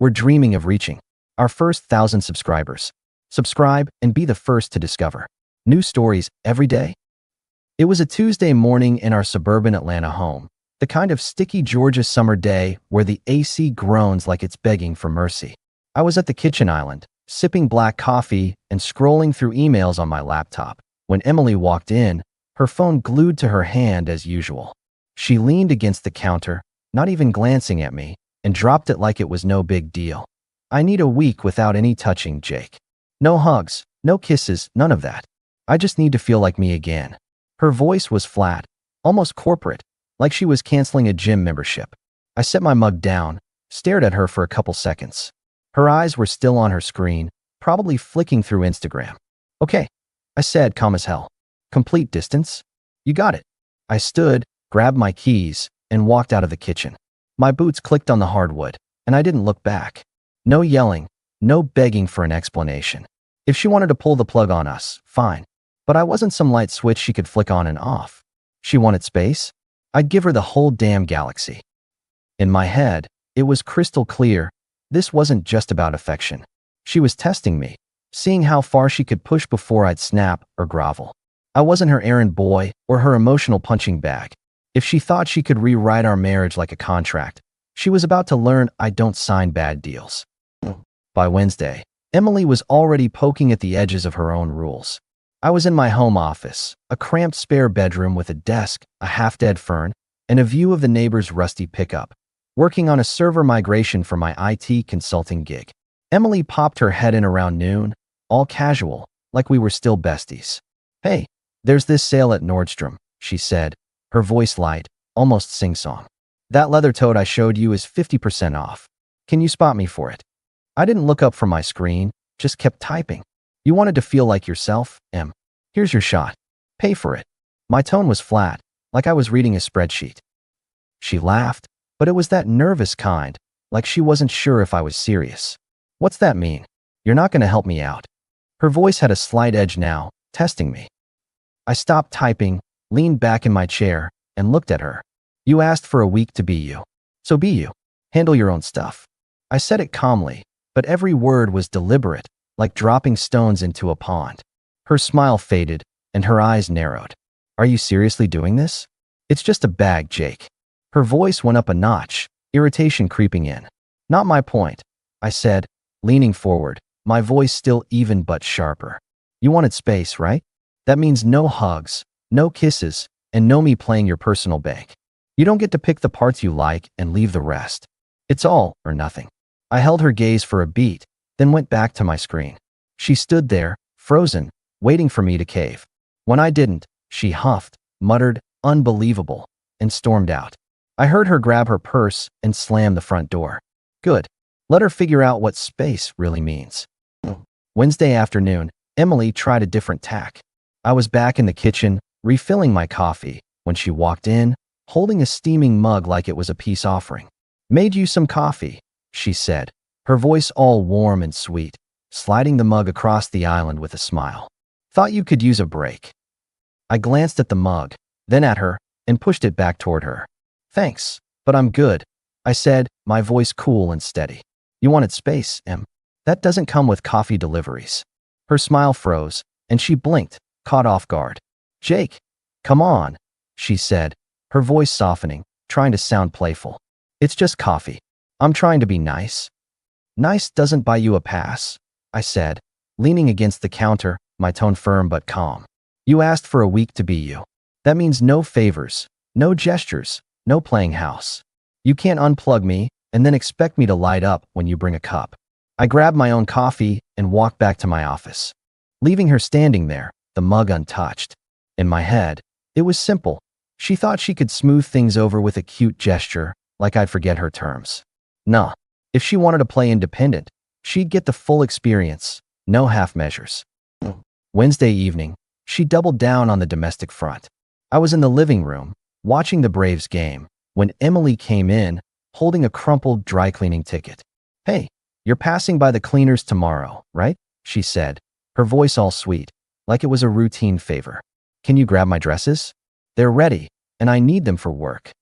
we're dreaming of reaching our first 1,000 subscribers. Subscribe and be the first to discover new stories every day. It was a Tuesday morning in our suburban Atlanta home, the kind of sticky Georgia summer day where the AC groans like it's begging for mercy. I was at the kitchen island, sipping black coffee and scrolling through emails on my laptop, when Emily walked in, her phone glued to her hand as usual. She leaned against the counter, not even glancing at me, and dropped it like it was no big deal. I need a week without any touching, Jake. No hugs, no kisses, none of that. I just need to feel like me again. Her voice was flat, almost corporate, like she was canceling a gym membership. I set my mug down, stared at her for a couple seconds. Her eyes were still on her screen, probably flicking through Instagram. Okay, I said, calm as hell. Complete distance? You got it. I stood, grabbed my keys, and walked out of the kitchen. My boots clicked on the hardwood, and I didn't look back. No yelling, no begging for an explanation. If she wanted to pull the plug on us, fine. But I wasn't some light switch she could flick on and off. She wanted space? I'd give her the whole damn galaxy. In my head, it was crystal clear. This wasn't just about affection. She was testing me, seeing how far she could push before I'd snap or grovel. I wasn't her errand boy or her emotional punching bag. If she thought she could rewrite our marriage like a contract, she was about to learn I don't sign bad deals. By Wednesday, Emily was already poking at the edges of her own rules. I was in my home office, a cramped spare bedroom with a desk, a half-dead fern, and a view of the neighbor's rusty pickup, working on a server migration for my IT consulting gig. Emily popped her head in around noon, all casual, like we were still besties. Hey, there's this sale at Nordstrom, she said, her voice light, almost sing-song. That leather tote I showed you is 50% off. Can you spot me for it? I didn't look up from my screen, just kept typing. You wanted to feel like yourself, Em. Here's your shot. Pay for it. My tone was flat, like I was reading a spreadsheet. She laughed, but it was that nervous kind, like she wasn't sure if I was serious. What's that mean? You're not going to help me out. Her voice had a slight edge now, testing me. I stopped typing, leaned back in my chair, and looked at her. You asked for a week to be you. So be you. Handle your own stuff. I said it calmly, but every word was deliberate, like dropping stones into a pond. Her smile faded, and her eyes narrowed. Are you seriously doing this? It's just a bag, Jake. Her voice went up a notch, irritation creeping in. Not my point, I said, leaning forward, my voice still even but sharper. You wanted space, right? That means no hugs, no kisses, and no me playing your personal bank. You don't get to pick the parts you like and leave the rest. It's all or nothing. I held her gaze for a beat, then went back to my screen. She stood there, frozen, waiting for me to cave. When I didn't, she huffed, muttered, unbelievable, and stormed out. I heard her grab her purse and slam the front door. Good. Let her figure out what space really means. Wednesday afternoon, Emily tried a different tack. I was back in the kitchen, refilling my coffee, when she walked in, holding a steaming mug like it was a peace offering. Made you some coffee, she said, her voice all warm and sweet, sliding the mug across the island with a smile. Thought you could use a break. I glanced at the mug, then at her, and pushed it back toward her. Thanks, but I'm good, I said, my voice cool and steady. You wanted space, Em. That doesn't come with coffee deliveries. Her smile froze, and she blinked, caught off guard. Jake, come on, she said, her voice softening, trying to sound playful. It's just coffee. I'm trying to be nice. Nice doesn't buy you a pass, I said, leaning against the counter, my tone firm but calm. You asked for a week to be you. That means no favors, no gestures, no playing house. You can't unplug me and then expect me to light up when you bring a cup. I grabbed my own coffee and walked back to my office, leaving her standing there, the mug untouched. In my head, it was simple. She thought she could smooth things over with a cute gesture, like I'd forget her terms. Nah, if she wanted to play independent, she'd get the full experience, no half measures. Wednesday evening, she doubled down on the domestic front. I was in the living room, watching the Braves game, when Emily came in, holding a crumpled dry cleaning ticket. Hey, you're passing by the cleaners tomorrow, right? She said, her voice all sweet, like it was a routine favor. Can you grab my dresses? They're ready, and I need them for work.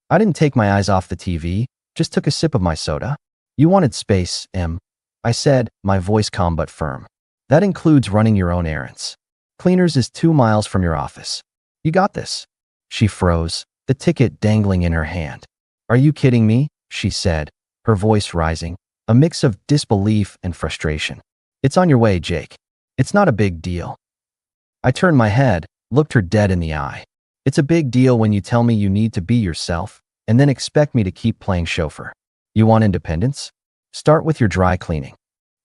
I didn't take my eyes off the TV, just took a sip of my soda. You wanted space, Em. I said, my voice calm but firm. That includes running your own errands. Cleaners is 2 miles from your office. You got this. She froze, the ticket dangling in her hand. Are you kidding me? She said, her voice rising, a mix of disbelief and frustration. It's on your way, Jake. It's not a big deal. I turned my head, looked her dead in the eye. It's a big deal when you tell me you need to be yourself and then expect me to keep playing chauffeur. You want independence? Start with your dry cleaning.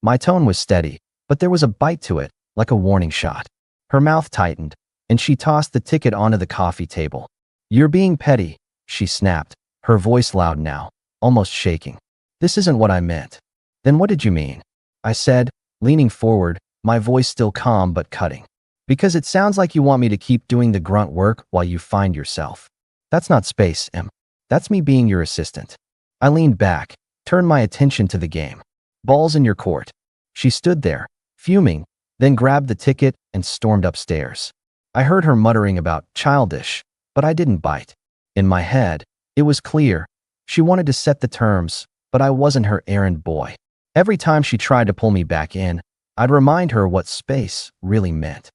My tone was steady, but there was a bite to it, like a warning shot. Her mouth tightened, and she tossed the ticket onto the coffee table. You're being petty, she snapped, her voice loud now, almost shaking. This isn't what I meant. Then what did you mean? I said, leaning forward, my voice still calm but cutting. Because it sounds like you want me to keep doing the grunt work while you find yourself. That's not space, Em. That's me being your assistant. I leaned back, turned my attention to the game. Ball's in your court. She stood there, fuming, then grabbed the ticket and stormed upstairs. I heard her muttering about childish, but I didn't bite. In my head, it was clear. She wanted to set the terms, but I wasn't her errand boy. Every time she tried to pull me back in, I'd remind her what space really meant.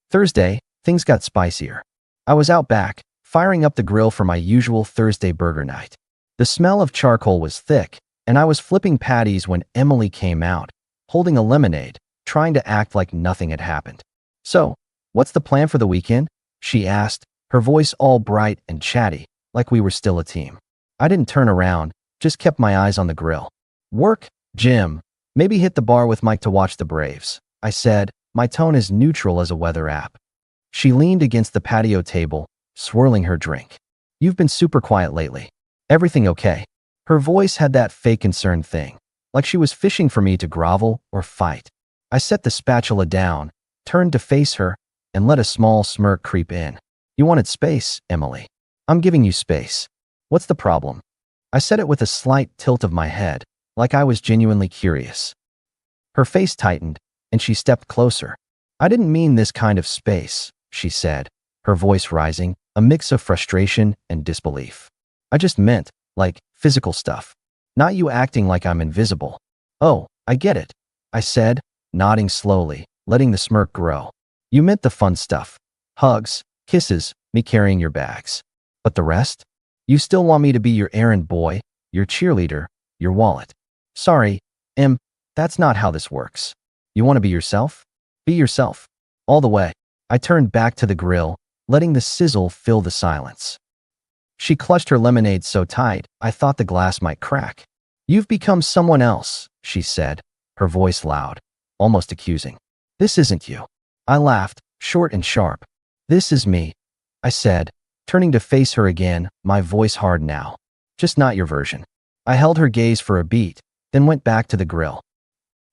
Thursday, things got spicier. I was out back, firing up the grill for my usual Thursday burger night. The smell of charcoal was thick, and I was flipping patties when Emily came out, holding a lemonade, trying to act like nothing had happened. So, what's the plan for the weekend? She asked, her voice all bright and chatty, like we were still a team. I didn't turn around, just kept my eyes on the grill. Work, gym, maybe hit the bar with Mike to watch the Braves, I said, my tone as neutral as a weather app. She leaned against the patio table, swirling her drink. You've been super quiet lately. Everything okay? Her voice had that fake concerned thing, like she was fishing for me to grovel or fight. I set the spatula down, turned to face her, and let a small smirk creep in. You wanted space, Emily. I'm giving you space. What's the problem? I said it with a slight tilt of my head, like I was genuinely curious. Her face tightened, and she stepped closer. I didn't mean this kind of space, she said, her voice rising, a mix of frustration and disbelief. I just meant, like, physical stuff. Not you acting like I'm invisible. Oh, I get it, I said, nodding slowly, letting the smirk grow. You meant the fun stuff. Hugs, kisses, me carrying your bags. But the rest? You still want me to be your errand boy, your cheerleader, your wallet. Sorry, Em, that's not how this works. You want to be yourself? Be yourself. All the way. I turned back to the grill, letting the sizzle fill the silence. She clutched her lemonade so tight, I thought the glass might crack. You've become someone else, she said, her voice loud, almost accusing. This isn't you. I laughed, short and sharp. This is me, I said, turning to face her again, my voice hard now. Just not your version. I held her gaze for a beat, then went back to the grill.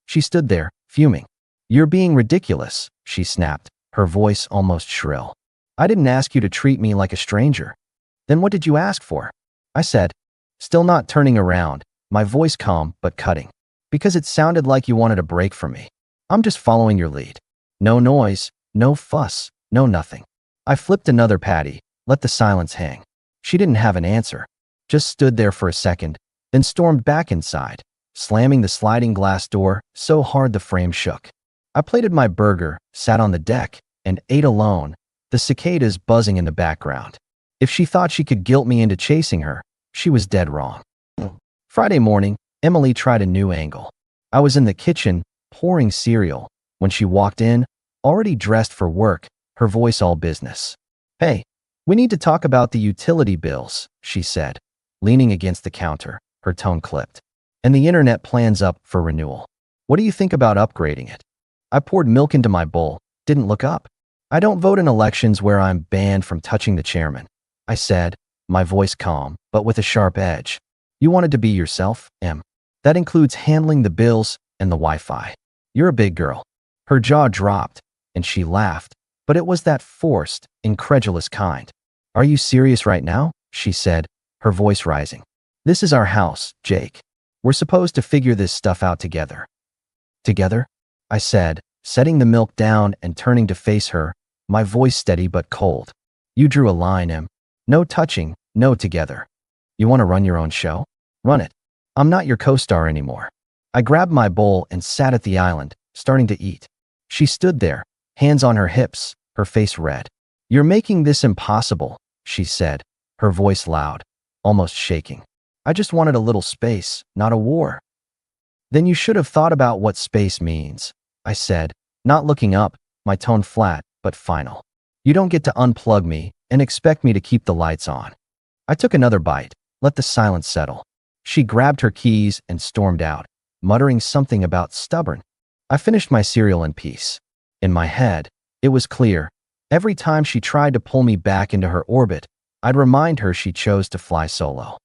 She stood there, fuming. You're being ridiculous, she snapped, her voice almost shrill. I didn't ask you to treat me like a stranger. Then what did you ask for? I said, still not turning around, my voice calm but cutting. Because it sounded like you wanted a break from me. I'm just following your lead. No noise, no fuss, no nothing. I flipped another patty, let the silence hang. She didn't have an answer. Just stood there for a second, then stormed back inside, slamming the sliding glass door so hard the frame shook. I plated my burger, sat on the deck, and ate alone, the cicadas buzzing in the background. If she thought she could guilt me into chasing her, she was dead wrong. Friday morning, Emily tried a new angle. I was in the kitchen, pouring cereal, when she walked in, already dressed for work, her voice all business. Hey, we need to talk about the utility bills, she said, leaning against the counter, her tone clipped. And the internet plan's up for renewal. What do you think about upgrading it? I poured milk into my bowl, didn't look up. I don't vote in elections where I'm banned from touching the chairman, I said, my voice calm, but with a sharp edge. You wanted to be yourself, Em. That includes handling the bills and the Wi-Fi. You're a big girl. Her jaw dropped, and she laughed, but it was that forced, incredulous kind. Are you serious right now? She said, her voice rising. This is our house, Jake. We're supposed to figure this stuff out together. Together? I said, setting the milk down and turning to face her, my voice steady but cold. You drew a line, Em. No touching, no together. You want to run your own show? Run it. I'm not your co-star anymore. I grabbed my bowl and sat at the island, starting to eat. She stood there, hands on her hips, her face red. You're making this impossible, she said, her voice loud, almost shaking. I just wanted a little space, not a war. Then you should have thought about what space means, I said, not looking up, my tone flat but final. You don't get to unplug me and expect me to keep the lights on. I took another bite, let the silence settle. She grabbed her keys and stormed out, muttering something about stubborn. I finished my cereal in peace. In my head, it was clear. Every time she tried to pull me back into her orbit, I'd remind her she chose to fly solo.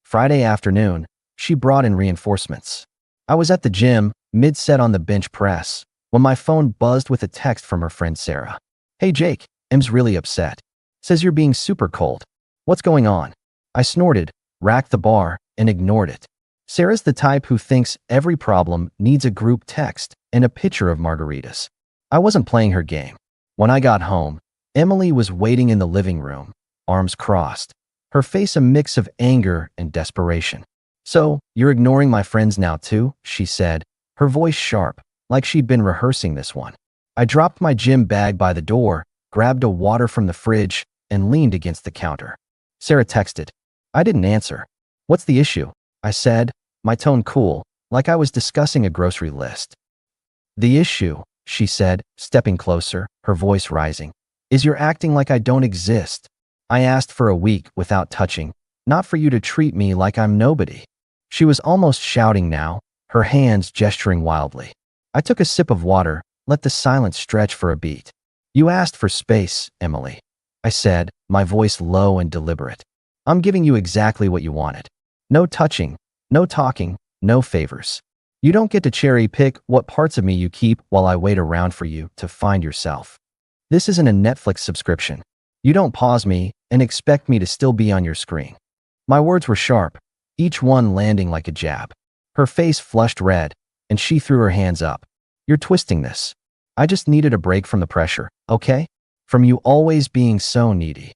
Friday afternoon, she brought in reinforcements. I was at the gym, mid-set on the bench press, when my phone buzzed with a text from her friend Sarah. Hey Jake, Em's really upset. Says you're being super cold. What's going on? I snorted, racked the bar, and ignored it. Sarah's the type who thinks every problem needs a group text and a picture of margaritas. I wasn't playing her game. When I got home, Emily was waiting in the living room, arms crossed, her face a mix of anger and desperation. So, you're ignoring my friends now too, she said, her voice sharp, like she'd been rehearsing this one. I dropped my gym bag by the door, grabbed a water from the fridge, and leaned against the counter. Sarah texted. I didn't answer. What's the issue? I said, my tone cool, like I was discussing a grocery list. The issue, she said, stepping closer, her voice rising, is you're acting like I don't exist. I asked for a week without touching, not for you to treat me like I'm nobody. She was almost shouting now, her hands gesturing wildly. I took a sip of water, let the silence stretch for a beat. You asked for space, Emily. I said, my voice low and deliberate. I'm giving you exactly what you wanted. No touching, no talking, no favors. You don't get to cherry pick what parts of me you keep while I wait around for you to find yourself. This isn't a Netflix subscription. You don't pause me and expect me to still be on your screen. My words were sharp, each one landing like a jab. Her face flushed red, and she threw her hands up. You're twisting this. I just needed a break from the pressure, okay? From you always being so needy.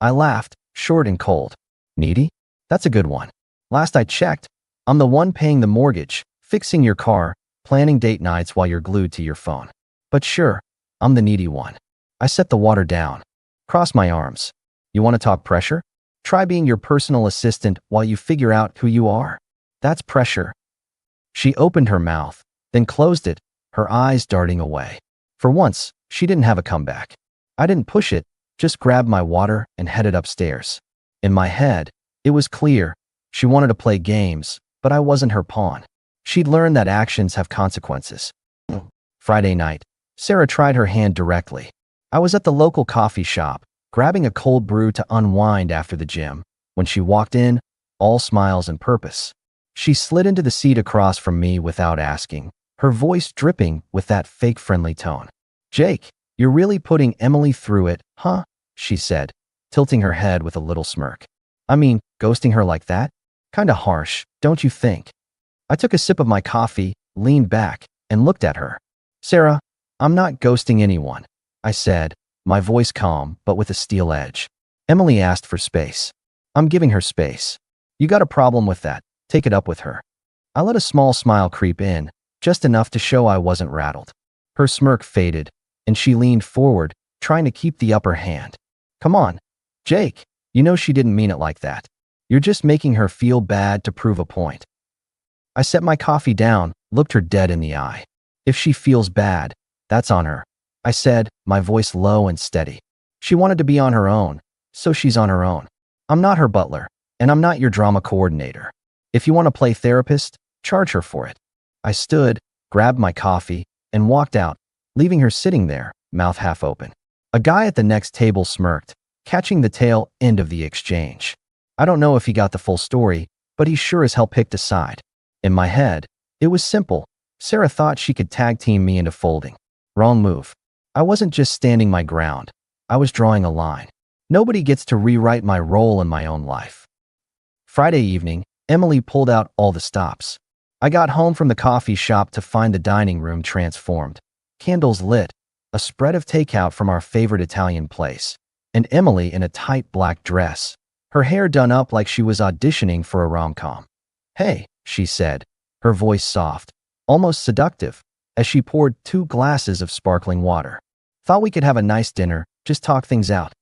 I laughed, short and cold. Needy? That's a good one. Last I checked, I'm the one paying the mortgage, fixing your car, planning date nights while you're glued to your phone. But sure, I'm the needy one. I set the water down. Cross my arms. You want to talk pressure? Try being your personal assistant while you figure out who you are. That's pressure. She opened her mouth, then closed it, her eyes darting away. For once, she didn't have a comeback. I didn't push it, just grabbed my water and headed upstairs. In my head, it was clear. She wanted to play games, but I wasn't her pawn. She'd learned that actions have consequences. Friday night, Sarah tried her hand directly. I was at the local coffee shop, grabbing a cold brew to unwind after the gym, when she walked in, all smiles and purpose. She slid into the seat across from me without asking, her voice dripping with that fake friendly tone. Jake, you're really putting Emily through it, huh? She said, tilting her head with a little smirk. I mean, ghosting her like that? Kinda harsh, don't you think? I took a sip of my coffee, leaned back, and looked at her. Sarah, I'm not ghosting anyone, I said, my voice calm but with a steel edge. Emily asked for space. I'm giving her space. You got a problem with that, take it up with her. I let a small smile creep in, just enough to show I wasn't rattled. Her smirk faded, and she leaned forward, trying to keep the upper hand. Come on, Jake, you know she didn't mean it like that. You're just making her feel bad to prove a point. I set my coffee down, looked her dead in the eye. If she feels bad, that's on her, I said, my voice low and steady. She wanted to be on her own, so she's on her own. I'm not her butler, and I'm not your drama coordinator. If you want to play therapist, charge her for it. I stood, grabbed my coffee, and walked out, leaving her sitting there, mouth half open. A guy at the next table smirked, catching the tail end of the exchange. I don't know if he got the full story, but he sure as hell picked a side. In my head, it was simple. Sarah thought she could tag team me into folding. Wrong move. I wasn't just standing my ground. I was drawing a line. Nobody gets to rewrite my role in my own life. Friday evening, Emily pulled out all the stops. I got home from the coffee shop to find the dining room transformed. Candles lit, a spread of takeout from our favorite Italian place, and Emily in a tight black dress, her hair done up like she was auditioning for a rom-com. Hey, she said, her voice soft, almost seductive, as she poured 2 glasses of sparkling water. Thought we could have a nice dinner, just talk things out.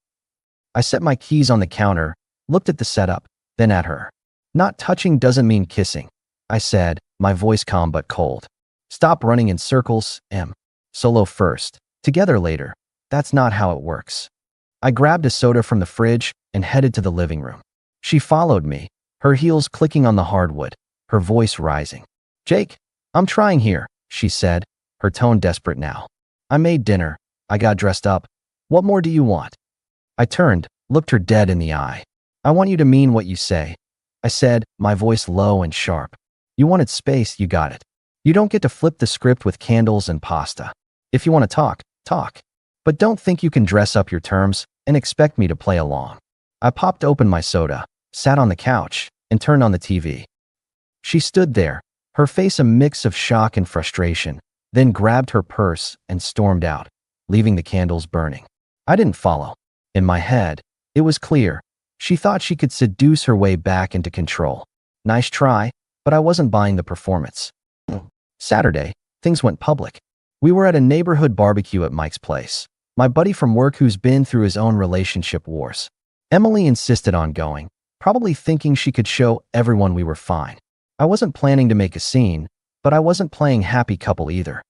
I set my keys on the counter, looked at the setup, then at her. Not touching doesn't mean kissing, I said, my voice calm but cold. Stop running in circles, Em. Solo first, together later. That's not how it works. I grabbed a soda from the fridge and headed to the living room. She followed me, her heels clicking on the hardwood, her voice rising. Jake, I'm trying here, she said, her tone desperate now. I made dinner. I got dressed up. What more do you want? I turned, looked her dead in the eye. I want you to mean what you say, I said, my voice low and sharp. You wanted space, you got it. You don't get to flip the script with candles and pasta. If you want to talk, talk. But don't think you can dress up your terms and expect me to play along. I popped open my soda, sat on the couch, and turned on the TV. She stood there, her face a mix of shock and frustration, then grabbed her purse and stormed out, leaving the candles burning. I didn't follow. In my head, it was clear. She thought she could seduce her way back into control. Nice try, but I wasn't buying the performance. Saturday, things went public. We were at a neighborhood barbecue at Mike's place. My buddy from work who's been through his own relationship wars. Emily insisted on going, probably thinking she could show everyone we were fine. I wasn't planning to make a scene, but I wasn't playing happy couple either.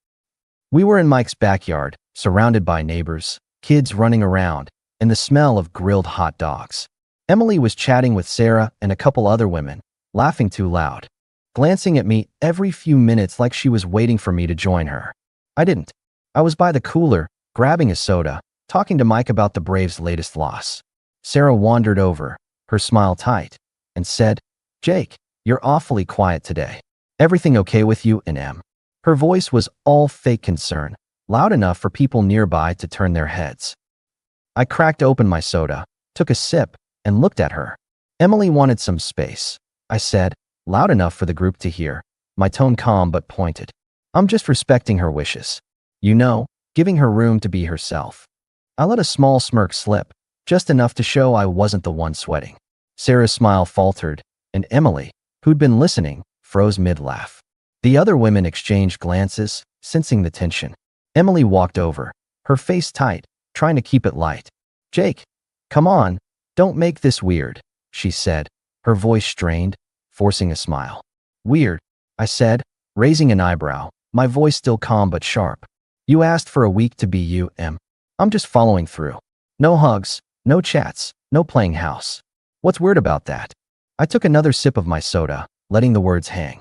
We were in Mike's backyard, surrounded by neighbors, kids running around, and the smell of grilled hot dogs. Emily was chatting with Sarah and a couple other women, laughing too loud, glancing at me every few minutes like she was waiting for me to join her. I didn't. I was by the cooler, grabbing a soda, talking to Mike about the Braves' latest loss. Sarah wandered over, her smile tight, and said, Jake, you're awfully quiet today. Everything okay with you and Em? Her voice was all fake concern, loud enough for people nearby to turn their heads. I cracked open my soda, took a sip, and looked at her. Emily wanted some space, I said, loud enough for the group to hear, my tone calm but pointed. I'm just respecting her wishes. You know, giving her room to be herself. I let a small smirk slip, just enough to show I wasn't the one sweating. Sarah's smile faltered, and Emily, who'd been listening, froze mid-laugh. The other women exchanged glances, sensing the tension. Emily walked over, her face tight, trying to keep it light. Jake, come on, don't make this weird, she said, her voice strained, forcing a smile. Weird, I said, raising an eyebrow, my voice still calm but sharp. You asked for a week to be you, Em. I'm just following through. No hugs, no chats, no playing house. What's weird about that? I took another sip of my soda, letting the words hang.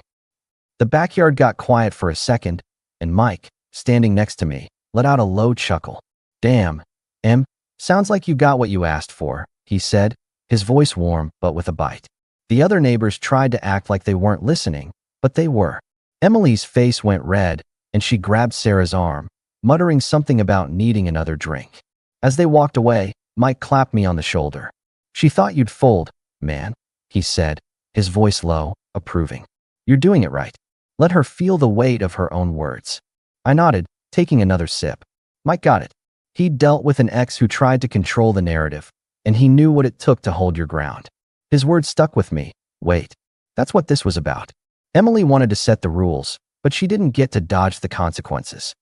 The backyard got quiet for a second, and Mike, standing next to me, let out a low chuckle. Damn, Em, sounds like you got what you asked for, he said, his voice warm but with a bite. The other neighbors tried to act like they weren't listening, but they were. Emily's face went red, and she grabbed Sarah's arm, muttering something about needing another drink. As they walked away, Mike clapped me on the shoulder. She thought you'd fold, man, he said, his voice low, approving. You're doing it right. Let her feel the weight of her own words. I nodded, taking another sip. Mike got it. He'd dealt with an ex who tried to control the narrative, and he knew what it took to hold your ground. His words stuck with me. Wait, that's what this was about. Emily wanted to set the rules, but she didn't get to dodge the consequences.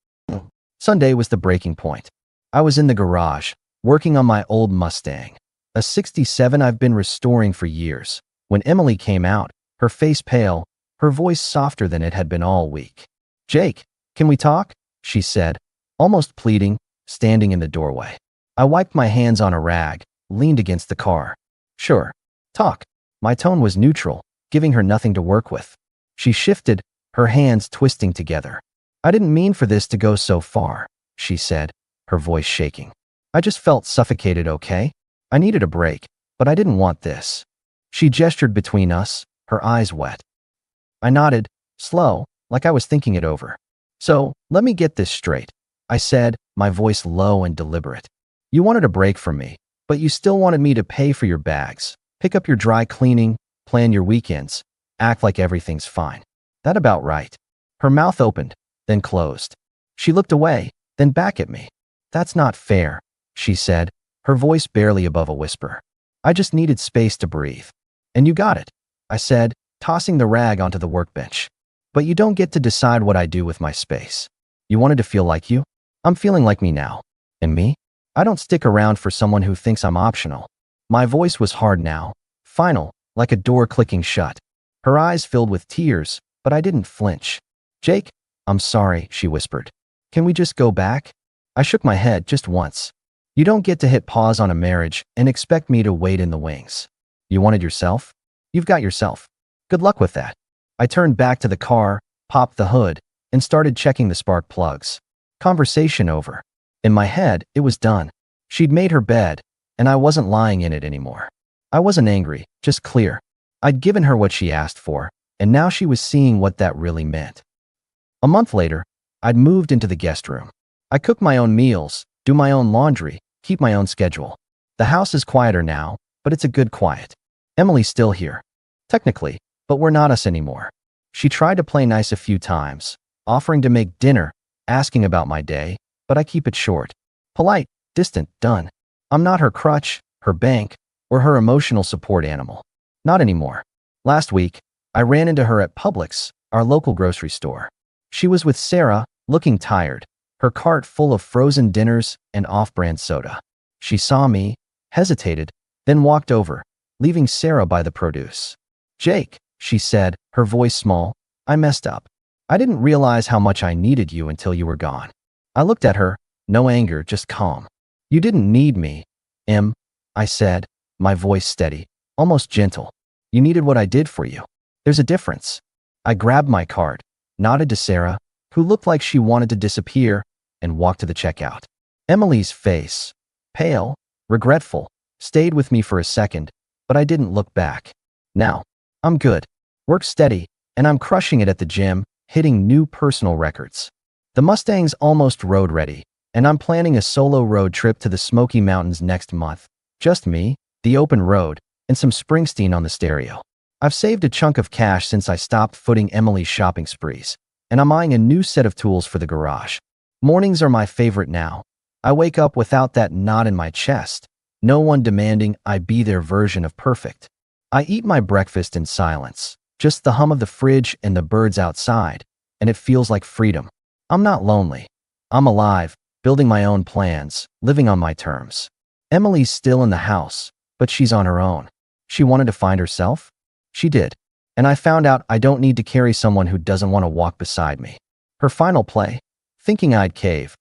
Sunday was the breaking point. I was in the garage, working on my old Mustang, a '67 I've been restoring for years, when Emily came out, her face pale, her voice softer than it had been all week. Jake, can we talk? She said, almost pleading, standing in the doorway. I wiped my hands on a rag, leaned against the car. Sure. Talk. My tone was neutral, giving her nothing to work with. She shifted, her hands twisting together. I didn't mean for this to go so far, she said, her voice shaking. I just felt suffocated, okay? I needed a break, but I didn't want this. She gestured between us, her eyes wet. I nodded, slow, like I was thinking it over. So, let me get this straight, I said, my voice low and deliberate. You wanted a break from me, but you still wanted me to pay for your bags, pick up your dry cleaning, plan your weekends, act like everything's fine. That about right. Her mouth opened, then closed. She looked away, then back at me. That's not fair, she said, her voice barely above a whisper. I just needed space to breathe. And you got it, I said, tossing the rag onto the workbench. But you don't get to decide what I do with my space. You wanted to feel like you? I'm feeling like me now. And me? I don't stick around for someone who thinks I'm optional. My voice was hard now, final, like a door clicking shut. Her eyes filled with tears, but I didn't flinch. Jake, I'm sorry, she whispered. Can we just go back? I shook my head just once. You don't get to hit pause on a marriage and expect me to wait in the wings. You wanted yourself? You've got yourself. Good luck with that. I turned back to the car, popped the hood, and started checking the spark plugs. Conversation over. In my head, it was done. She'd made her bed, and I wasn't lying in it anymore. I wasn't angry, just clear. I'd given her what she asked for, and now she was seeing what that really meant. A month later, I'd moved into the guest room. I cook my own meals, do my own laundry, keep my own schedule. The house is quieter now, but it's a good quiet. Emily's still here. Technically, but we're not us anymore. She tried to play nice a few times, offering to make dinner, asking about my day, but I keep it short. Polite, distant, done. I'm not her crutch, her bank, or her emotional support animal. Not anymore. Last week, I ran into her at Publix, our local grocery store. She was with Sarah, looking tired, her cart full of frozen dinners and off-brand soda. She saw me, hesitated, then walked over, leaving Sarah by the produce. Jake, she said, her voice small, I messed up. I didn't realize how much I needed you until you were gone. I looked at her, no anger, just calm. You didn't need me, Em, I said, my voice steady, almost gentle. You needed what I did for you. There's a difference. I grabbed my cart, nodded to Sarah, who looked like she wanted to disappear, and walked to the checkout. Emily's face, pale, regretful, stayed with me for a second, but I didn't look back. Now, I'm good. Work steady, and I'm crushing it at the gym, hitting new personal records. The Mustang's almost road ready, and I'm planning a solo road trip to the Smoky Mountains next month. Just me, the open road, and some Springsteen on the stereo. I've saved a chunk of cash since I stopped footing Emily's shopping sprees, and I'm eyeing a new set of tools for the garage. Mornings are my favorite now. I wake up without that knot in my chest, no one demanding I be their version of perfect. I eat my breakfast in silence, just the hum of the fridge and the birds outside, and it feels like freedom. I'm not lonely. I'm alive, building my own plans, living on my terms. Emily's still in the house, but she's on her own. She wanted to find herself? She did. And I found out I don't need to carry someone who doesn't want to walk beside me. Her final play? Thinking I'd cave,